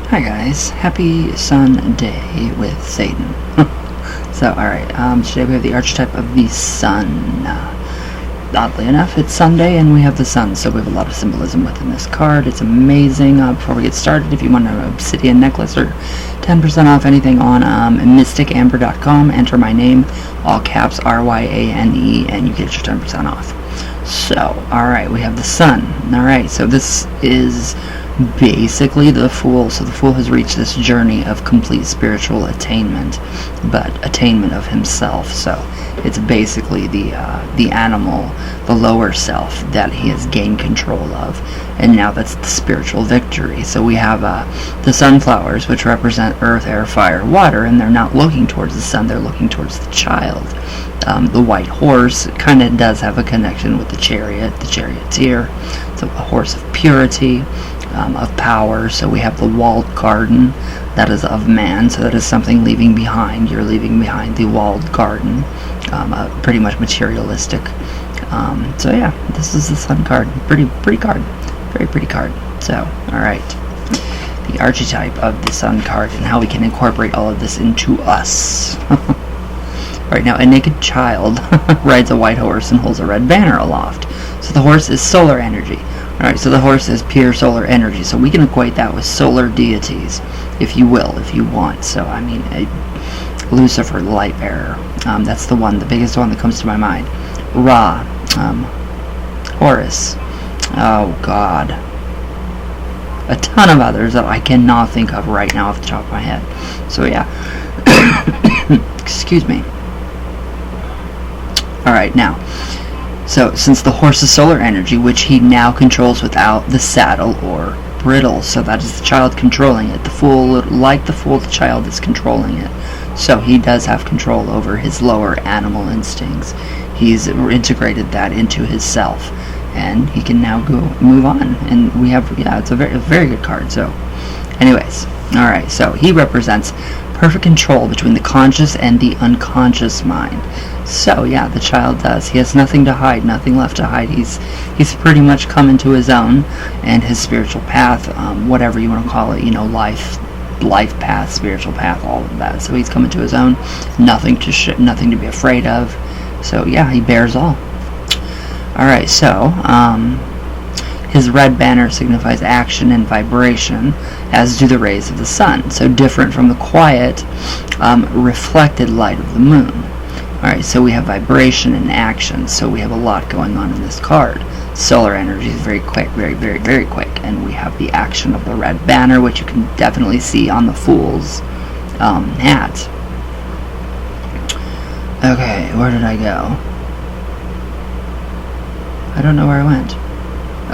Hi guys, happy Sun Day with Satan. So, alright, today we have the archetype of the Sun. Oddly enough, it's Sunday and we have the Sun, so we have a lot of symbolism within this card. It's amazing. Before we get started, if you want an obsidian necklace or 10% off anything on mysticamber.com, enter my name, all caps RYANE, and you get your 10% off. So, alright, we have the Sun. Alright, so this is basically the Fool. So the Fool has reached this journey of complete spiritual attainment, but attainment of himself. So it's basically the animal, the lower self that he has gained control of, and now that's the spiritual victory. So we have the sunflowers, which represent earth, air, fire, water, and they're not looking towards the sun, they're looking towards the child. The white horse kind of does have a connection with the chariot, the charioteer. So a horse of purity, of power. So we have the walled garden, that is of man, so that is something leaving behind. You're leaving behind the walled garden, pretty much materialistic. So yeah, this is the Sun card. Pretty card, very pretty card. So alright, the archetype of the Sun card and how we can incorporate all of this into us. Right now, a naked child rides a white horse and holds a red banner aloft. So the horse is solar energy. Alright, so the horse is pure solar energy. So we can equate that with solar deities, if you will, if you want. So, I mean, Lucifer, the light bearer. That's the one, the biggest one that comes to my mind. Ra, Horus. Oh, God. A ton of others that I cannot think of right now off the top of my head. So, yeah. Excuse me. Alright, now, so since the horse is solar energy, which he now controls without the saddle or bridle, so that is the child controlling it. The Fool, like the Fool, the child is controlling it. So he does have control over his lower animal instincts. He's integrated that into his self, and he can now move on. And we have, yeah, it's a very good card. So, anyways, alright, so he represents perfect control between the conscious and the unconscious mind. So yeah, the child does. He has nothing to hide, nothing left to hide. He's pretty much come into his own and his spiritual path, whatever you want to call it, you know, life path, spiritual path, all of that. So he's come into his own, nothing to be afraid of. So yeah, he bears all. Alright, so his red banner signifies action and vibration, as do the rays of the sun. So different from the quiet, reflected light of the moon. Alright, so we have vibration and action, so we have a lot going on in this card. Solar energy is very quick, very quick, and we have the action of the red banner, which you can definitely see on the Fool's hat. Okay, where did I go? I don't know where I went.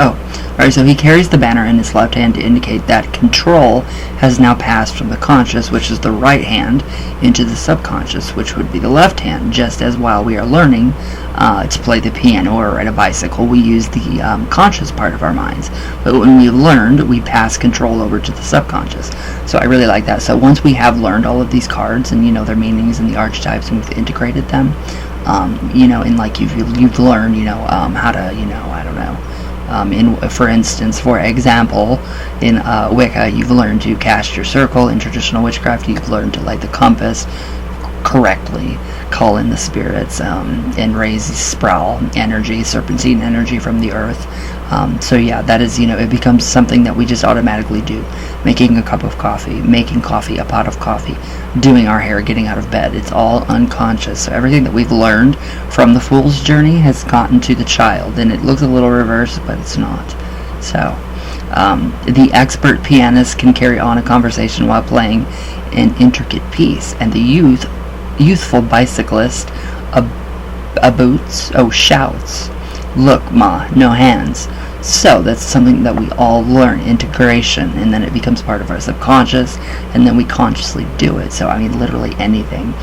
Oh, alright, so he carries the banner in his left hand to indicate that control has now passed from the conscious, which is the right hand, into the subconscious, which would be the left hand, just as while we are learning to play the piano or ride a bicycle, we use the conscious part of our minds. But when we've learned, we pass control over to the subconscious. So I really like that. So once we have learned all of these cards and, you know, their meanings and the archetypes, and we've integrated them, you know, and like you've learned, you know, how to, you know, I don't know, for example, in Wicca, you've learned to cast your circle. In traditional witchcraft, you've learned to light the compass correctly, call in the spirits, and raise sproul energy, serpentine energy from the earth. So yeah, that is, you know, it becomes something that we just automatically do. Making a cup of coffee, making coffee, a pot of coffee, doing our hair, getting out of bed. It's all unconscious. So everything that we've learned from the Fool's journey has gotten to the child, and it looks a little reversed, but it's not. So the expert pianist can carry on a conversation while playing an intricate piece, and the youthful bicyclist shouts, "Look, Ma, no hands." So that's something that we all learn, integration, and then it becomes part of our subconscious, and then we consciously do it. So I mean, literally anything.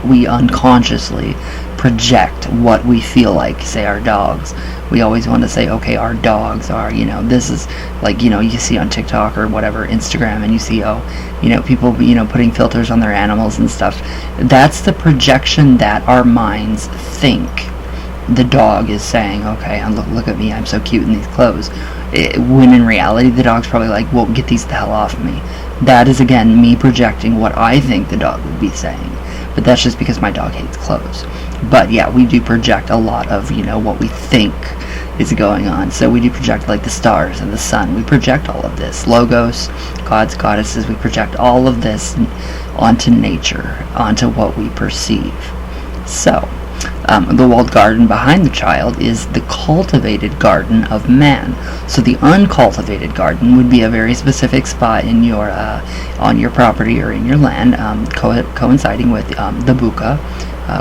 We unconsciously project what we feel like. Say our dogs, we always want to say, okay, our dogs are, you know, this is like, you know, you see on TikTok or whatever, Instagram, and you see, oh, you know, people, you know, putting filters on their animals and stuff. That's the projection that our minds think. The dog is saying, okay, and look at me, I'm so cute in these clothes. when in reality the dog's probably like, well, get these the hell off me. That is, again, me projecting what I think the dog would be saying. But that's just because my dog hates clothes. But yeah, we do project a lot of, what we think is going on. So we do project like the stars and the sun. We project all of this. Logos, gods, goddesses, we project all of this onto nature, onto what we perceive. So, the walled garden behind the child is the cultivated garden of man. So the uncultivated garden would be a very specific spot in your on your property or in your land, coinciding with the buka,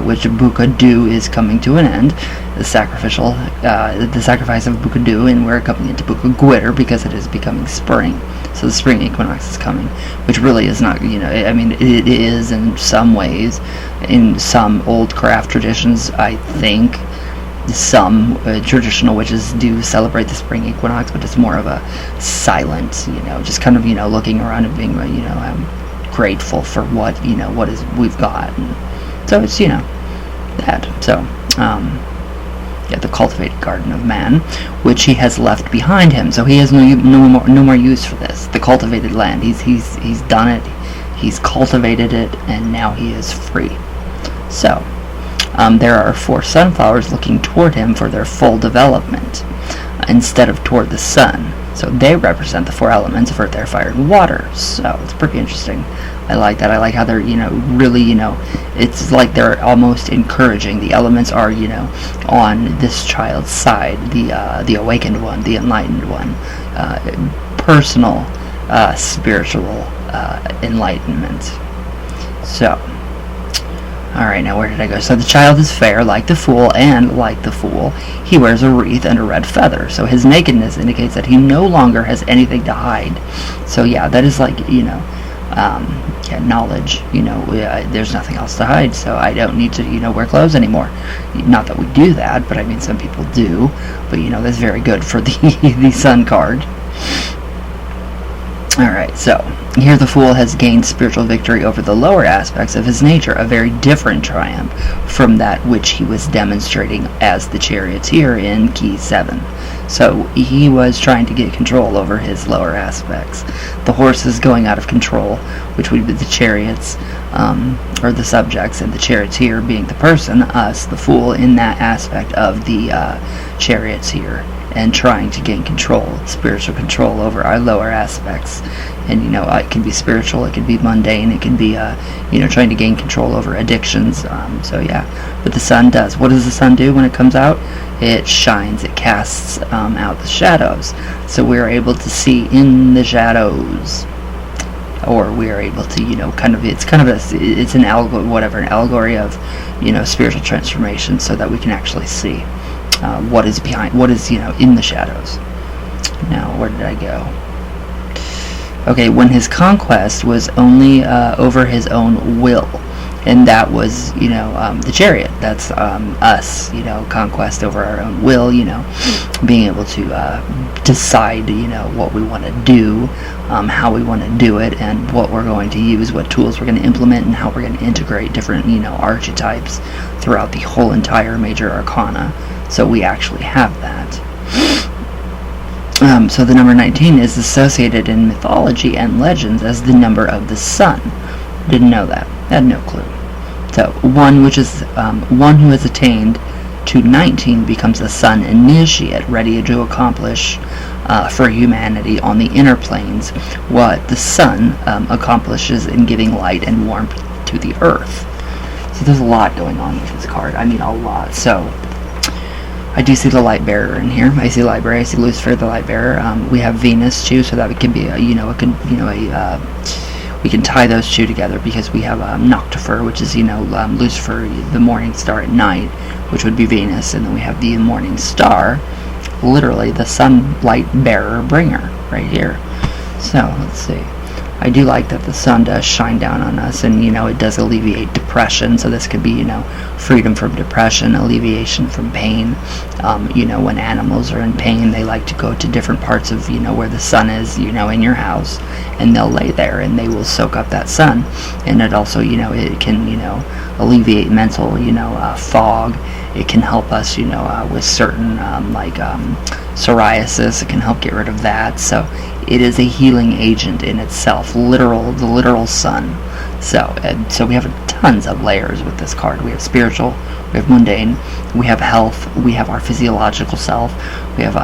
which buka dew is coming to an end. The sacrifice of buka dew, and we're coming into buka gwitter because it is becoming spring. So the spring equinox is coming, which really is not, it is in some ways. In some old craft traditions, I think some traditional witches do celebrate the spring equinox, but it's more of a silent, just kind of, looking around and being, grateful for what, we've got. And so it's, that. So, the cultivated garden of man, which he has left behind him. So he has no more use for this. The cultivated land. He's done it. He's cultivated it, and now he is free. So, there are 4 sunflowers looking toward him for their full development, instead of toward the sun. So they represent the 4 elements of earth, air, fire, and water. So it's pretty interesting. I like that. I like how they're, really, it's like they're almost encouraging. The elements are, on this child's side. The awakened one, the enlightened one, personal, spiritual enlightenment. So, alright, now where did I go? So the child is fair like the fool, and like the fool, he wears a wreath and a red feather. So his nakedness indicates that he no longer has anything to hide. So yeah, that is like, knowledge. There's nothing else to hide, so I don't need to, wear clothes anymore. Not that we do that, but I mean, some people do. But, that's very good for the sun card. Alright, so here the fool has gained spiritual victory over the lower aspects of his nature, a very different triumph from that which he was demonstrating as the charioteer in Key 7. So he was trying to get control over his lower aspects. The horse is going out of control, which would be the chariots, or the subjects, and the charioteer being the person, us, the fool, in that aspect of the charioteer, and trying to gain spiritual control over our lower aspects. And it can be spiritual, it can be mundane, it can be trying to gain control over addictions. So yeah, but the sun does. What does the sun do when it comes out? It shines, it casts out the shadows. So we're able to see in the shadows, or we are able to, it's an allegory of, spiritual transformation, so that we can actually see what is in the shadows. Now, where did I go? Okay, when his conquest was only over his own will, and that was, the chariot. That's us, conquest over our own will, being able to decide, what we want to do, how we want to do it, and what we're going to use, what tools we're going to implement, and how we're going to integrate different, archetypes throughout the whole entire major arcana. So we actually have that. So the number 19 is associated in mythology and legends as the number of the sun. Didn't know that. Had no clue. So one who has attained to 19 becomes a sun initiate, ready to accomplish for humanity on the inner planes what the sun accomplishes in giving light and warmth to the earth. So there's a lot going on with this card. I mean, a lot. So I do see the light bearer in here. I see light bearer. I see Lucifer, the light bearer. We have Venus too, so that it can be we can tie those two together, because we have Noctifer, which is Lucifer, the morning star at night, which would be Venus, and then we have the morning star, literally the sunlight bearer bringer right here. So let's see. I do like that the sun does shine down on us, and it does alleviate depression. So this could be freedom from depression, alleviation from pain. When animals are in pain, they like to go to different parts of where the sun is, in your house, and they'll lay there and they will soak up that sun. And it also it can alleviate mental fog It can help us, with certain psoriasis. It can help get rid of that. So it is a healing agent in itself, the literal sun. So we have tons of layers with this card. We have spiritual, we have mundane, we have health, we have our physiological self, we have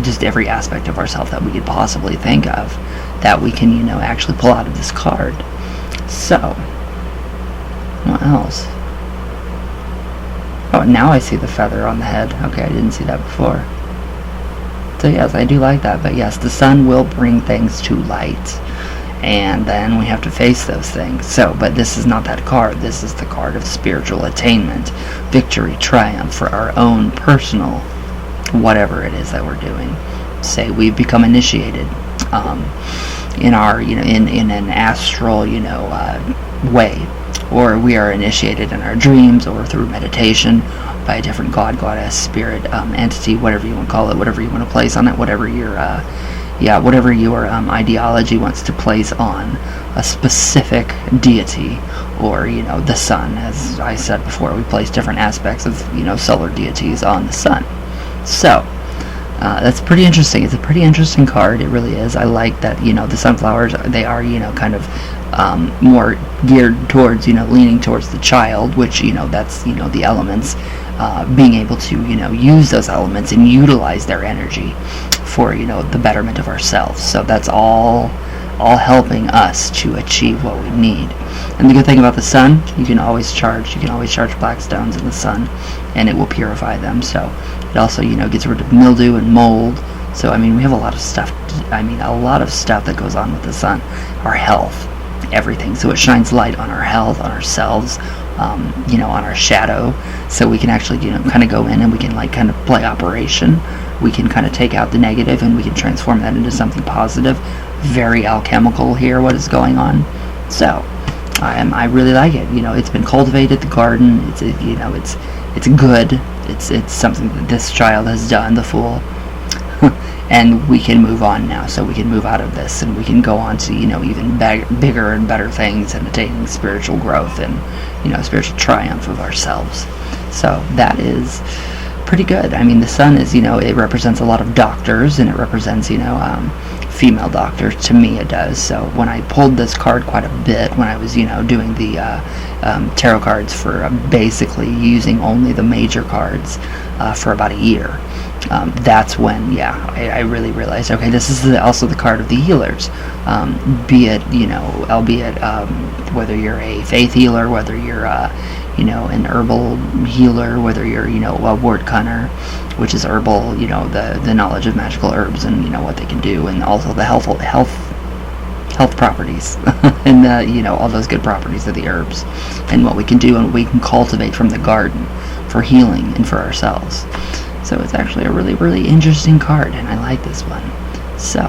just every aspect of ourself that we could possibly think of that we can, actually pull out of this card. So, what else? Oh, now I see the feather on the head. Okay, I didn't see that before. So yes, I do like that. But yes, the sun will bring things to light, and then we have to face those things. So, but this is not that card. This is the card of spiritual attainment, victory, triumph for our own personal whatever it is that we're doing. Say we become initiated in our, in an astral, way, or we are initiated in our dreams or through meditation by a different god, goddess, spirit, entity, whatever you want to call it, whatever you want to place on it, whatever your ideology wants to place on a specific deity, or the sun. As I said before, we place different aspects of solar deities on the sun. So that's pretty interesting. It's a pretty interesting card. It really is. I like that the sunflowers, they are kind of more geared towards leaning towards the child, which that's the elements, being able to use those elements and utilize their energy for the betterment of ourselves. So that's all helping us to achieve what we need. And the good thing about the sun, you can always charge black stones in the sun, and it will purify them. So it also gets rid of mildew and mold. So we have a lot of stuff. A lot of stuff that goes on with the sun. Our health, everything. So it shines light on our health, on ourselves, on our shadow. So we can actually kind of go in and we can kind of play operation. We can kind of take out the negative and we can transform that into something positive. Very alchemical here, what is going on. So I really like it. It's been cultivated, the garden. It's good. It's something that this child has done, the fool. And we can move on now. So we can move out of this and we can go on to even bigger and better things, and attaining spiritual growth and spiritual triumph of ourselves. So that is pretty good. The sun is it represents a lot of doctors, and it represents female doctors. To me it does. So when I pulled this card quite a bit when I was doing the tarot cards for basically using only the major cards for about a year, that's when I really realized, okay, this is also the card of the healers, be it albeit whether you're a faith healer, whether you're an herbal healer, whether you're a wort cunner, which is herbal, the knowledge of magical herbs and what they can do, and also the health properties and all those good properties of the herbs, and what we can do and what we can cultivate from the garden for healing and for ourselves. So it's actually a really, really interesting card, and I like this one. So,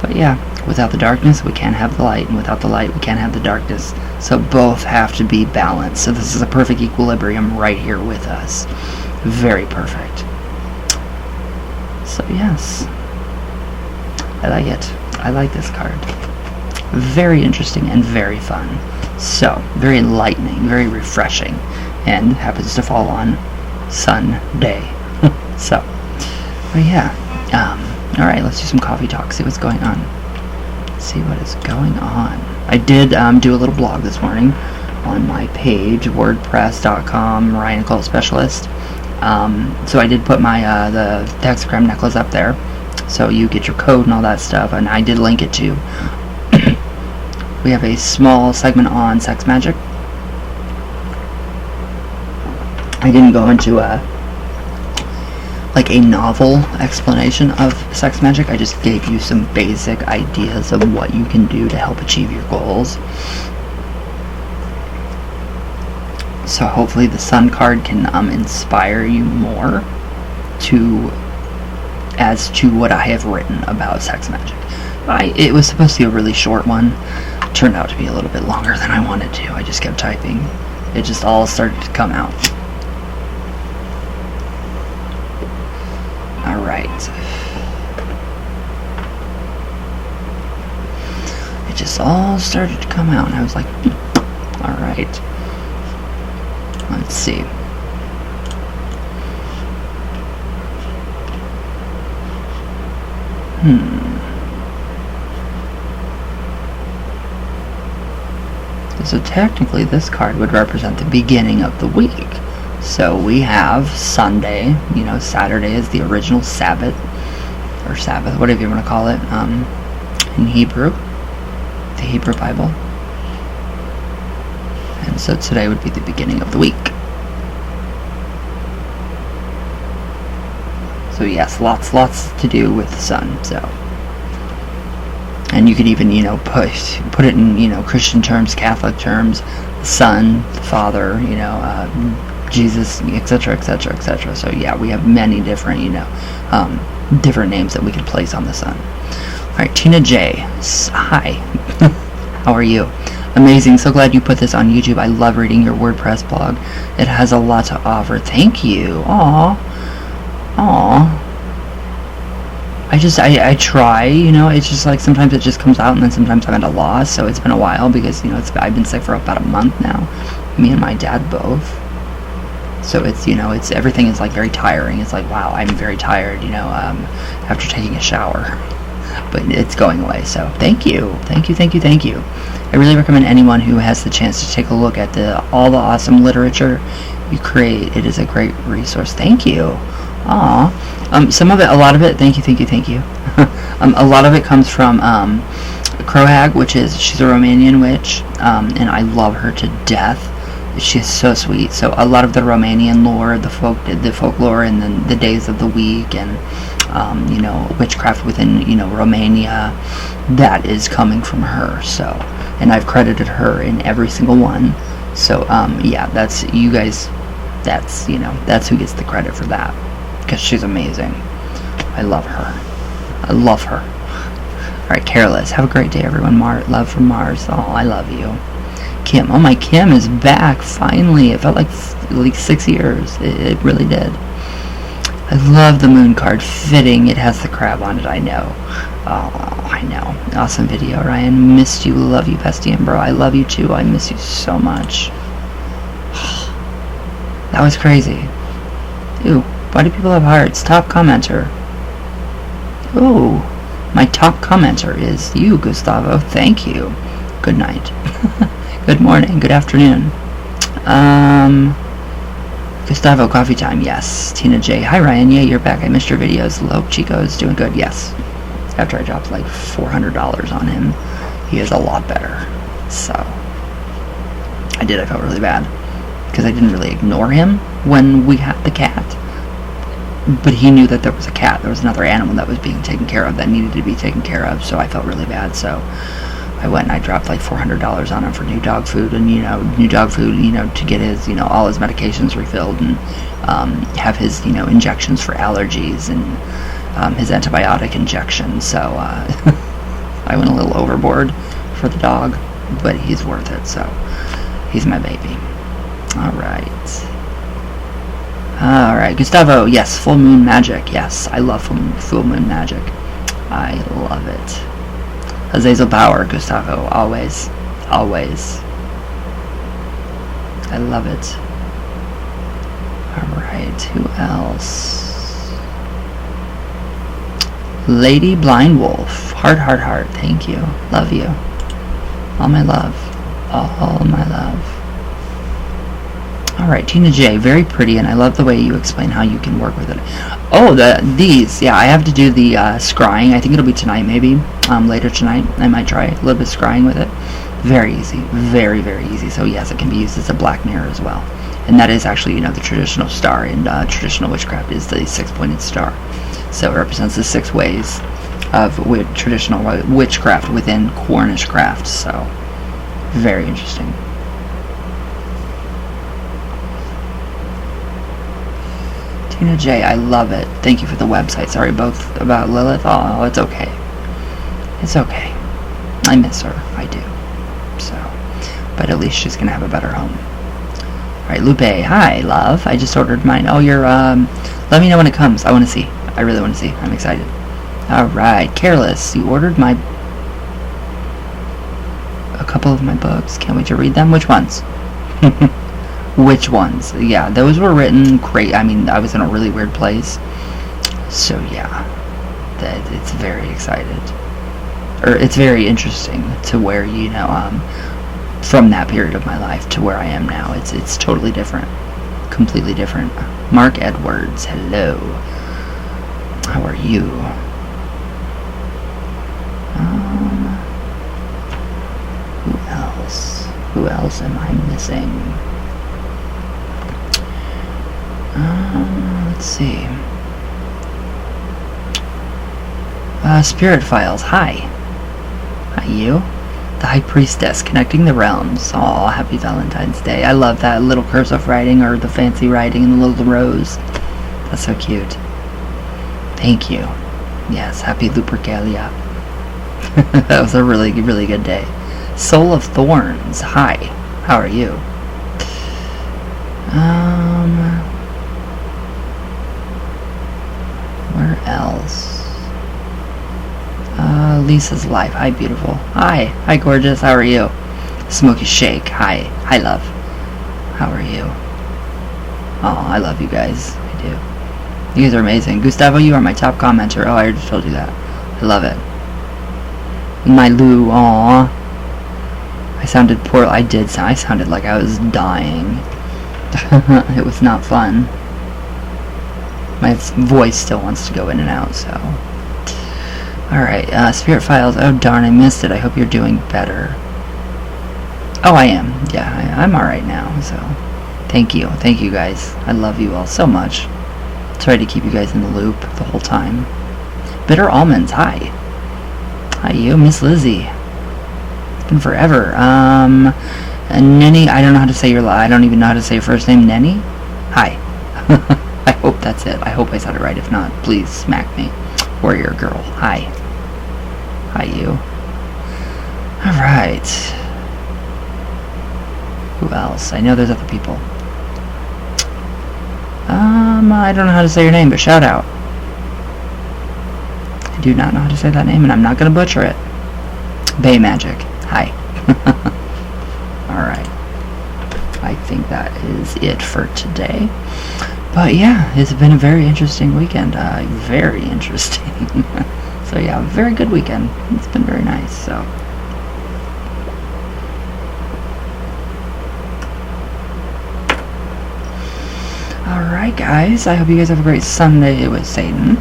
but yeah, without the darkness we can't have the light, and without the light we can't have the darkness. So both have to be balanced. So this is a perfect equilibrium right here with us. Very perfect. So yes, I like it. I like this card. Very interesting and very fun. So, very enlightening, very refreshing, and happens to fall on Sunday. So, but yeah, alright, let's do some coffee talk, see what's going on. See what is going on. I did do a little blog this morning on my page, wordpress.com, Ryan Occult Specialist. So I did put my the hexagram necklace up there, so you get your code and all that stuff, and I did link it too. We have a small segment on sex magic. I didn't go into a novel explanation of sex magic. I just gave you some basic ideas of what you can do to help achieve your goals. So hopefully the Sun card can inspire you more as to what I have written about sex magic. It was supposed to be a really short one. It turned out to be a little bit longer than I wanted to. I just kept typing. It just all started to come out. Alright. It just all started to come out, and I was like, alright. Let's see. So technically this card would represent the beginning of the week. So we have Sunday, Saturday is the original Sabbath, or Sabbath, whatever you want to call it, in Hebrew, the Hebrew Bible. And so today would be the beginning of the week. So yes, lots to do with the sun, so. And you could even, put it in, Christian terms, Catholic terms, the Son, the Father, Jesus, etc., etc., etc. So yeah, we have many different, different names that we could place on the sun. All right, Tina J. Hi. How are you? Amazing. So glad you put this on YouTube. I love reading your WordPress blog. It has a lot to offer. Thank you. Aww. I try, it's just like sometimes it just comes out and then sometimes I'm at a loss. So it's been a while because, I've been sick for about a month now. Me and my dad both. So it's, everything is like very tiring. It's like, wow, I'm very tired, after taking a shower. But it's going away. So thank you. I really recommend anyone who has the chance to take a look at all the awesome literature you create. It is a great resource. Thank you. Some of it, a lot of it, thank you. A lot of it comes from Crowhag, she's a Romanian witch, and I love her to death. She's so sweet. So a lot of the Romanian lore, the folklore, and then the days of the week, and witchcraft within Romania, that is coming from her. So, and I've credited her in every single one. So yeah, that's you guys. That's who gets the credit for that. Because she's amazing. I love her. Alright, Careless. Have a great day, everyone. Love from Mars. Oh, I love you. Kim. Oh, my Kim is back. Finally. It felt like 6 years. It really did. I love the moon card. Fitting. It has the crab on it. I know. Oh, I know. Awesome video, Ryan. Missed you. Love you, Bestie and Bro. I love you, too. I miss you so much. That was crazy. Ew. Why do people have hearts? Top commenter. Oh, my top commenter is you, Gustavo. Thank you. Good night. Good morning. Good afternoon. Gustavo, coffee time. Yes. Tina J. Hi, Ryan. Yeah, you're back. I missed your videos. Low Chico is doing good. Yes. After I dropped like $400 on him, he is a lot better. So, I felt really bad. Because I didn't really ignore him when we had the cat. But he knew that there was a cat. There was another animal that was being taken care of that needed to be taken care of. So I felt really bad. So I went and I dropped like $400 on him for new dog food and, to get his, all his medications refilled and have his, injections for allergies and his antibiotic injections. So I went a little overboard for the dog, but he's worth it. So he's my baby. All right. Alright, Gustavo, yes, full moon magic, yes, I love full moon magic, I love it. Azazel Power, Gustavo, always, I love it. Alright, who else? Lady Blind Wolf, heart, thank you, love you, all my love. Alright, Tina J, very pretty, and I love the way you explain how you can work with it. Oh, these, yeah, I have to do the scrying. I think it'll be tonight, maybe, later tonight. I might try a little bit of scrying with it. Very easy, very easy. So yes, it can be used as a black mirror as well. And that is actually, the traditional star in traditional witchcraft is the 6-pointed star. So it represents the 6 ways of traditional witchcraft within Cornish craft. So, very interesting. Tina J, I love it. Thank you for the website. Sorry both about Lilith. Oh, it's okay. It's okay. I miss her. I do. So, but at least she's gonna have a better home. Alright, Lupe. Hi, love. I just ordered mine. Oh, you're, let me know when it comes. I want to see. I really want to see. I'm excited. Alright, Careless. You ordered a couple of my books. Can't wait to read them. Which ones? Which ones? Yeah, those were written great. I mean, I was in a really weird place. So, yeah. that it's very excited. Or it's very interesting to where, you know, from that period of my life to where I am now. It's totally different. Completely different. Mark Edwards, hello. How are you? Who else? Who else am I missing? Let's see. Spirit Files, hi. Hi, you. The High Priestess, connecting the realms. Aw, happy Valentine's Day. I love that little cursive writing, or the fancy writing in the little rose. That's so cute. Thank you. Yes, happy Lupercalia. That was a really, really good day. Soul of Thorns, hi. How are you? Where else? Lisa's Life. Hi, beautiful. Hi. Hi, gorgeous. How are you? Smoky Shake. Hi. Hi, love. How are you? Oh, I love you guys. I do. You guys are amazing. Gustavo, you are my top commenter. Oh, I already told you that. I love it. My Lou. Aw. I sounded poor. I did. I sounded like I was dying. It was not fun. My voice still wants to go in and out, so... Alright, Spirit Files. Oh, darn, I missed it. I hope you're doing better. Oh, I am. Yeah, I'm alright now, so... Thank you. Thank you, guys. I love you all so much. Try to keep you guys in the loop the whole time. Bitter Almonds. Hi. Hi, you. Miss Lizzie. It's been forever. Nenny, I don't know how to say I don't even know how to say your first name. Nenny? Hi. I hope that's it. I hope I said it right. If not, please smack me. Warrior Girl. Hi. Hi, you. Alright. Who else? I know there's other people. I don't know how to say your name, but shout out. I do not know how to say that name, and I'm not going to butcher it. Bay Magic. Hi. Alright. I think that is it for today. But yeah, it's been a very interesting weekend. Very interesting. So yeah, very good weekend. It's been very nice, so. Alright guys, I hope you guys have a great Sunday with Satan.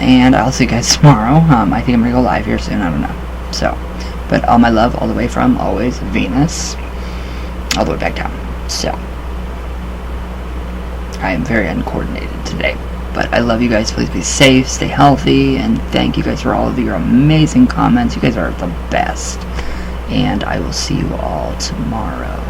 And I'll see you guys tomorrow. I think I'm going to go live here soon, I don't know. So, but all my love all the way from always Venus. All the way back down. So. I am very uncoordinated today. But I love you guys. Please be safe, stay healthy, and thank you guys for all of your amazing comments. You guys are the best. And I will see you all tomorrow.